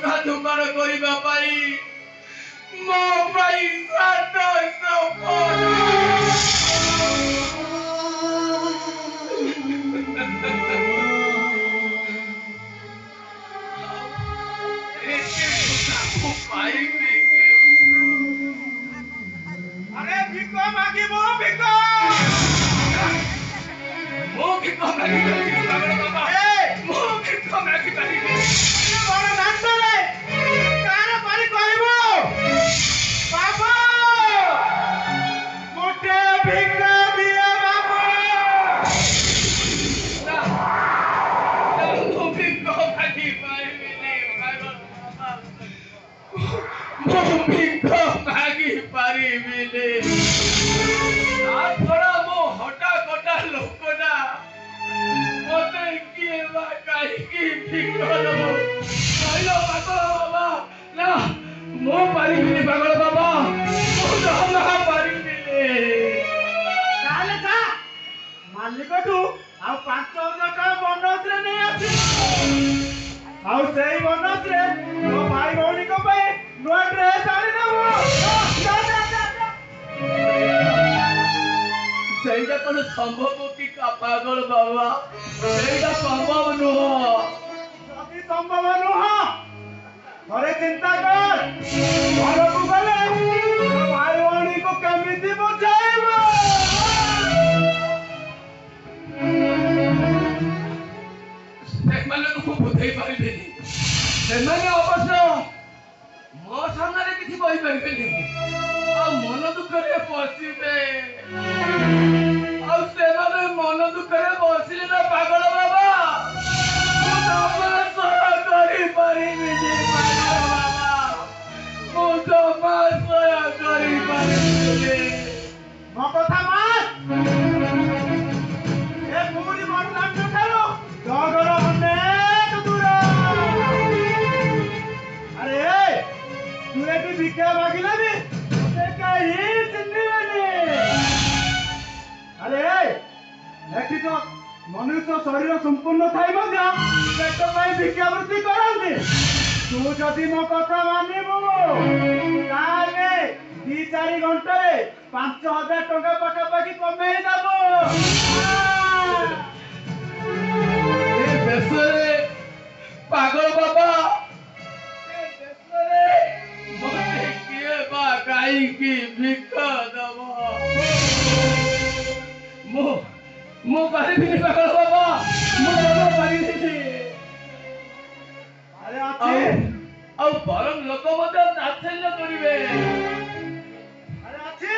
ଟଙ୍କା ଯୋଗାଡ଼ କରିବା ପାଇଁ ମୋ ପାଇଁ अरे भिको मागिबो भिको मो भिको मागि बाबा मो भिको मागि पारिबे बड़ दांत रे कार पारी कहबो बाबा मोटे भिको दिए बाबा ना मो भिको मागि पारिबे बाबा मो भिको मागि पारिबे थोड़ा मो हटा कटा लोकना मते किए बा काई की भिको दबो कहलो बाबा ना मो पारिबिनी पागल बाबा मो ना पारिबिनी ताले जा मालिकटू आ 5000 टका बोनस रे नै आसी आ सेई बोनस रे मो भाई भौणी को पे नो ड्रेस आनी दबो जा ସେଇଟା କଣ ସମ୍ଭବ କି ପାଗଳ ବାବା ସେଇଟା ସମ୍ଭବ ନୁହଁ ଯଦି ସମ୍ଭବ ନୁହଁ ଥରେ ଚିନ୍ତା କର ଘରକୁ ଗଲେ ତୋ ଭାଇ ଭଉଣୀକୁ କେମିତି ବୁଝାଇବ ସେମାନଙ୍କୁ ମୁଁ ବୁଝେଇ ପାରିବିନି ସେମାନେ ଅବଶ୍ୟ ମୋ ସାମ୍ନାରେ କିଛି କହିପାରିବେନି ଆଉ ମନ ଦୁଃଖରେ ବସିବେ ଆଉ ସେମାନେ ମନ ଦୁଃଖରେ ବସିଲେ ନା ପାଗଳ ବାବା ମୁଁ ଜମା ସହ୍ୟ କରିପାରିବିନି ପାଗଳ ବାବା ମୁଁ ଜମା ସହ୍ୟ କରିପାରିବିନି ମୋ କଥା ମାନ ଏ ପୁରୀ ବଡଦାଣ୍ଡ ଠାରୁ ତୋ ଘର ଅନେକ ଦୂର ଆରେ ତୁ ଏଠି ଭିକ୍ଷା ମାଗିଲେ ବି ତୋତେ କେହି ଚିହ୍ନିବେନି अरे एठी तो मनुष्य शरीर संपूर्ण थाई मध्य पेट पाई भिक्षावृत्ति करंती तू जदि मो कथा मानिबो ताले 2-4 घंटे 5000 टका पाखापाखि कमेई देबो ए बेसरे पागल बाबा ए बेसरे मते किए बा काई की भिक्षा दबो मो पारिबिनी पागल बाबा मो जमा पारिबिनी अरे आछे ଆଉ ବରଂ ଲୋକ ମଧ୍ୟ ତାତ୍ସଲ୍ୟ କରିବେ अरे आछे